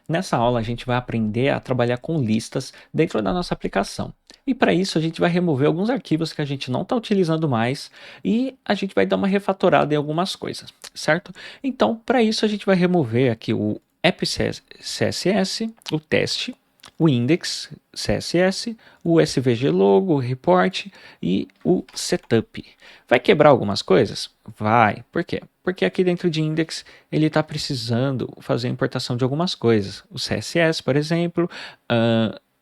Nessa aula a gente vai aprender a trabalhar com listas dentro da nossa aplicação. E para isso a gente vai remover alguns arquivos que a gente não está utilizando mais e a gente vai dar uma refatorada em algumas coisas, certo? Então, para isso a gente vai remover aqui o app CSS, o teste, o index CSS, o SVG logo, o report e o setup. Vai quebrar algumas coisas? Vai. Por quê? Porque aqui dentro de index ele está precisando fazer a importação de algumas coisas. O CSS, por exemplo,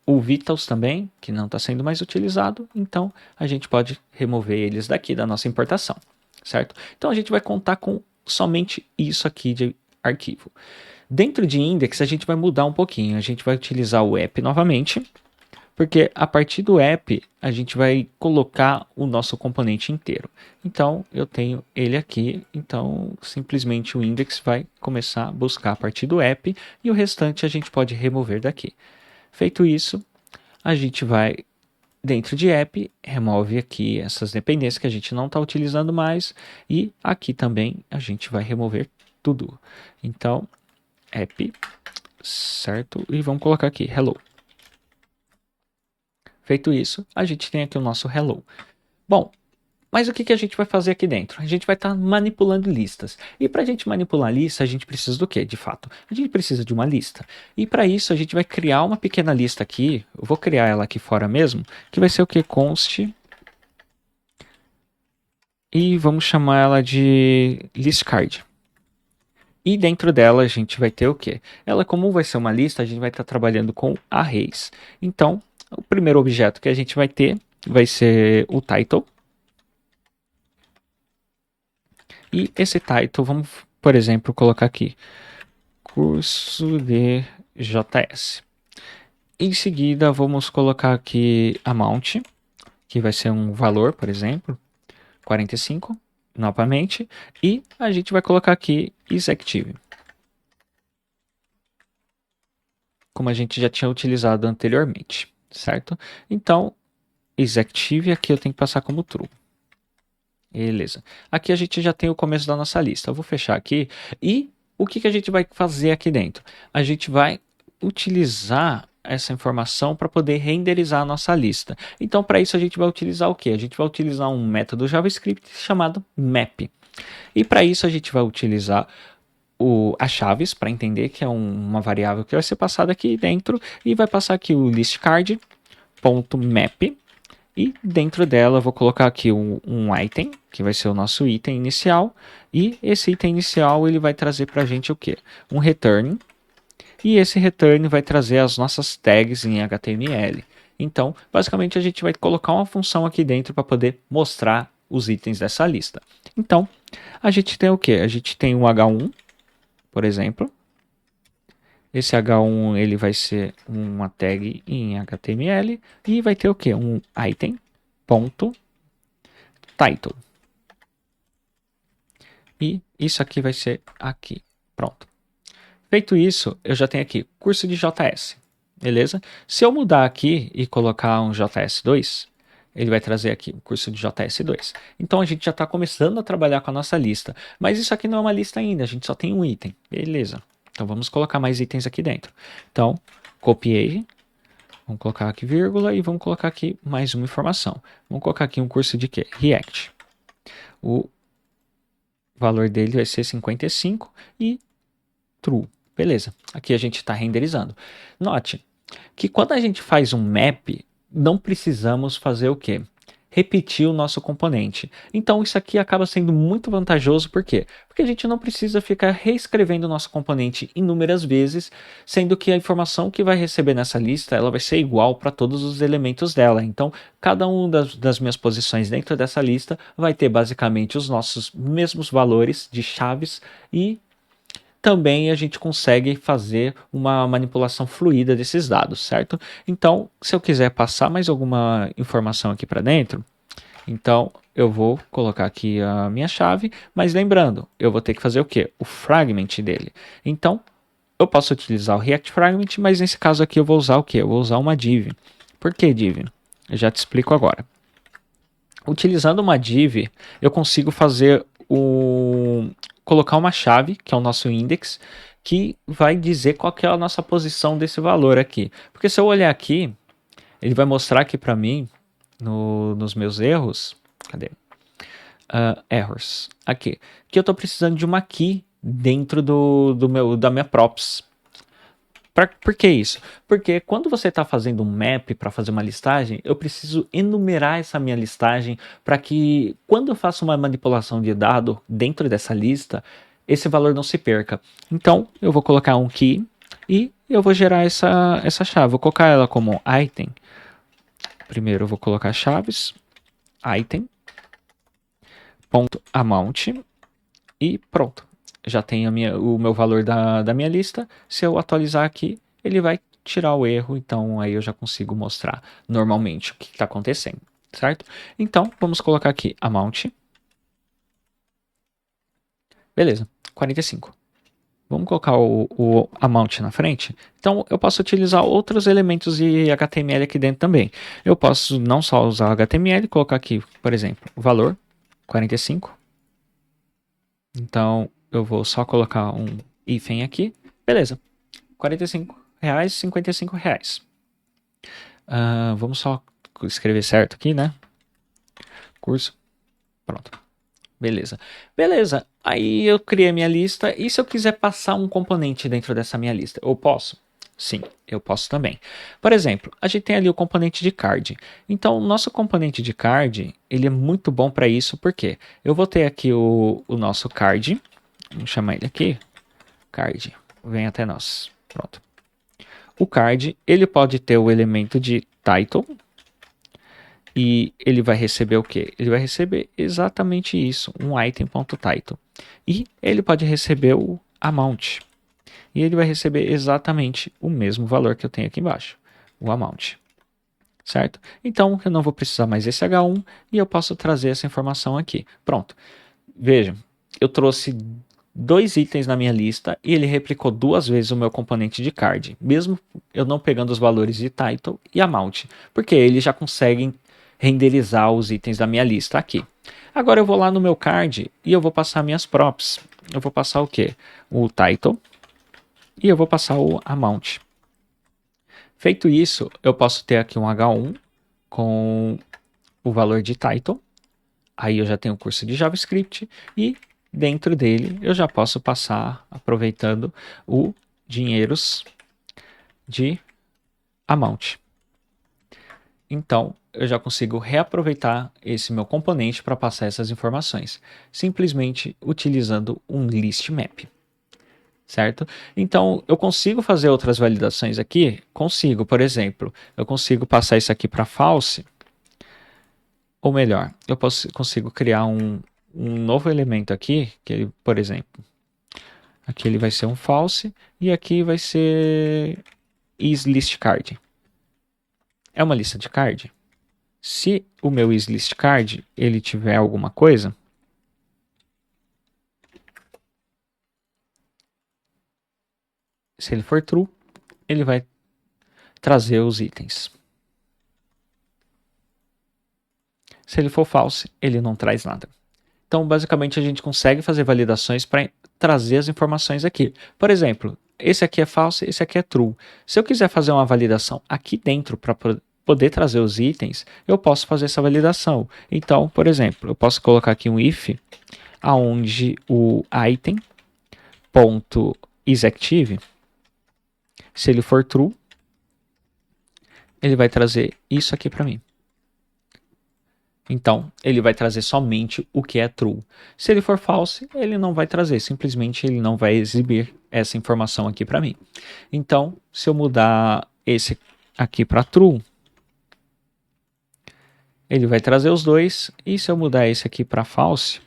o Vitals também, que não está sendo mais utilizado, então a gente pode remover eles daqui da nossa importação, certo? Então a gente vai contar com somente isso aqui de arquivo. Dentro de index a gente vai mudar um pouquinho, a gente vai utilizar o app novamente, porque a partir do app a gente vai colocar o nosso componente inteiro. Então eu tenho ele aqui, então simplesmente o index vai começar a buscar a partir do app e o restante a gente pode remover daqui. Feito isso, a gente vai dentro de app, remove aqui essas dependências que a gente não está utilizando mais e aqui também a gente vai remover tudo. Então app, certo? E vamos colocar aqui hello. Feito isso, a gente tem aqui o nosso hello. Bom, mas o que a gente vai fazer aqui dentro? A gente vai estar manipulando listas. E para a gente manipular lista, a gente precisa do quê, de fato? A gente precisa de uma lista. E para isso, a gente vai criar uma pequena lista aqui. Eu vou criar ela aqui fora mesmo, que vai ser o que? Const. E vamos chamar ela de listcard. E dentro dela a gente vai ter o quê? Ela, como vai ser uma lista, a gente vai estar trabalhando com arrays. Então, o primeiro objeto que a gente vai ter vai ser o title. E esse title, vamos, por exemplo, colocar aqui, curso de JS. Em seguida, vamos colocar aqui amount, que vai ser um valor, por exemplo, 45, novamente. E a gente vai colocar aqui isActive, como a gente já tinha utilizado anteriormente, certo? Então, isActive aqui eu tenho que passar como true. Beleza. Aqui a gente já tem o começo da nossa lista. Eu vou fechar aqui. E o que a gente vai fazer aqui dentro? A gente vai utilizar essa informação para poder renderizar a nossa lista. Então, para isso, a gente vai utilizar o quê? A gente vai utilizar um método JavaScript chamado map. E para isso, a gente vai utilizar as chaves para entender que é uma variável que vai ser passada aqui dentro. E vai passar aqui o listcard.map. E dentro dela eu vou colocar aqui um item, que vai ser o nosso item inicial. E esse item inicial ele vai trazer para a gente o quê? Um return. E esse return vai trazer as nossas tags em HTML. Então, basicamente a gente vai colocar uma função aqui dentro para poder mostrar os itens dessa lista. Então, a gente tem o quê? A gente tem um H1, por exemplo. Esse H1 ele vai ser uma tag em HTML e vai ter o que? Um item.title. E isso aqui vai ser aqui. Pronto. Feito isso, eu já tenho aqui curso de JS. Beleza? Se eu mudar aqui e colocar um JS2, ele vai trazer aqui o curso de JS2. Então a gente já está começando a trabalhar com a nossa lista. Mas isso aqui não é uma lista ainda, a gente só tem um item. Beleza. Então vamos colocar mais itens aqui dentro. Então, copiei. Vamos colocar aqui vírgula e vamos colocar aqui mais uma informação. Vamos colocar aqui um curso de quê? React. O valor dele vai ser 55 e true. Beleza. Aqui a gente está renderizando. Note que quando a gente faz um map, não precisamos fazer o quê? Repetir o nosso componente. Então isso aqui acaba sendo muito vantajoso, por quê? Porque a gente não precisa ficar reescrevendo o nosso componente inúmeras vezes, sendo que a informação que vai receber nessa lista ela vai ser igual para todos os elementos dela. Então cada uma das minhas posições dentro dessa lista vai ter basicamente os nossos mesmos valores de chaves e também a gente consegue fazer uma manipulação fluida desses dados, certo? Então, se eu quiser passar mais alguma informação aqui para dentro, então eu vou colocar aqui a minha chave, mas lembrando, eu vou ter que fazer o quê? O fragment dele. Então, eu posso utilizar o React Fragment, mas nesse caso aqui eu vou usar o quê? Eu vou usar uma div. Por que div? Eu já te explico agora. Utilizando uma div, eu consigo fazer colocar uma chave, que é o nosso index, que vai dizer qual que é a nossa posição desse valor aqui. Porque se eu olhar aqui, ele vai mostrar aqui para mim, nos meus erros, cadê? Errors, aqui, que eu estou precisando de uma key dentro da minha props. Por que isso? Porque quando você está fazendo um map para fazer uma listagem, eu preciso enumerar essa minha listagem para que quando eu faço uma manipulação de dado dentro dessa lista, esse valor não se perca. Então, eu vou colocar um key e eu vou gerar essa chave. Vou colocar ela como item. Primeiro eu vou colocar chaves, item, ponto amount e pronto. Já tem o meu valor da minha lista. Se eu atualizar aqui, ele vai tirar o erro. Então aí eu já consigo mostrar normalmente o que está acontecendo, certo? Então vamos colocar aqui amount. Beleza, 45. Vamos colocar o amount na frente. Então eu posso utilizar outros elementos de HTML aqui dentro também. Eu posso não só usar HTML, colocar aqui, por exemplo, o valor 45. Então eu vou só colocar um hífen aqui. Beleza. R$45, R$55. Vamos só escrever certo aqui, né? Curso. Pronto. Beleza. Beleza. Aí eu criei a minha lista. E se eu quiser passar um componente dentro dessa minha lista? Eu posso? Sim, eu posso também. Por exemplo, a gente tem ali o componente de card. Então, o nosso componente de card, ele é muito bom para isso, porque eu vou ter aqui o nosso card. Vamos chamar ele aqui. Card. Vem até nós. Pronto. O card, ele pode ter o elemento de title. E ele vai receber o quê? Ele vai receber exatamente isso, um item.title. E ele pode receber o amount. E ele vai receber exatamente o mesmo valor que eu tenho aqui embaixo, o amount. Certo? Então, eu não vou precisar mais desse H1 e eu posso trazer essa informação aqui. Pronto. Veja, eu trouxe 2 itens na minha lista e ele replicou 2 vezes o meu componente de card, mesmo eu não pegando os valores de title e amount, porque eles já conseguem renderizar os itens da minha lista aqui. Agora eu vou lá no meu card e eu vou passar minhas props. Eu vou passar o quê? O title e eu vou passar o amount. Feito isso, eu posso ter aqui um H1 com o valor de title. Aí eu já tenho o curso de JavaScript e dentro dele eu já posso passar, aproveitando o dinheiros de amount. Então, eu já consigo reaproveitar esse meu componente para passar essas informações, simplesmente utilizando um list map. Certo? Então, eu consigo fazer outras validações aqui? Consigo, por exemplo, eu consigo passar isso aqui para false, ou melhor, eu consigo criar um novo elemento aqui, que ele, por exemplo, aqui ele vai ser um false, e aqui vai ser isListCard. É uma lista de card? Se o meu isListCard ele tiver alguma coisa, se ele for true, ele vai trazer os itens. Se ele for false, ele não traz nada. Então, basicamente, a gente consegue fazer validações para trazer as informações aqui. Por exemplo, esse aqui é false, esse aqui é true. Se eu quiser fazer uma validação aqui dentro para poder trazer os itens, eu posso fazer essa validação. Então, por exemplo, eu posso colocar aqui um if, aonde o item.isActive, se ele for true, ele vai trazer isso aqui para mim. Então, ele vai trazer somente o que é true. Se ele for false, ele não vai trazer, simplesmente ele não vai exibir essa informação aqui para mim. Então, se eu mudar esse aqui para true, ele vai trazer os dois, e se eu mudar esse aqui para false,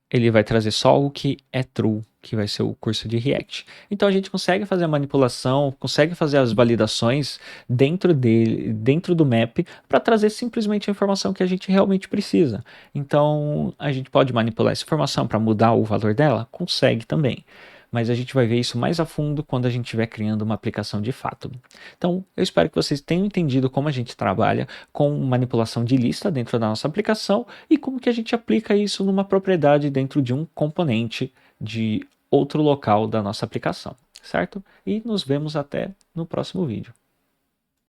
ele vai trazer só o que é true, que vai ser o curso de React. Então a gente consegue fazer a manipulação, consegue fazer as validações dentro do map, para trazer simplesmente a informação que a gente realmente precisa. Então a gente pode manipular essa informação para mudar o valor dela? Consegue também. Mas a gente vai ver isso mais a fundo quando a gente estiver criando uma aplicação de fato. Então, eu espero que vocês tenham entendido como a gente trabalha com manipulação de lista dentro da nossa aplicação e como que a gente aplica isso numa propriedade dentro de um componente de outro local da nossa aplicação, certo? E nos vemos até no próximo vídeo.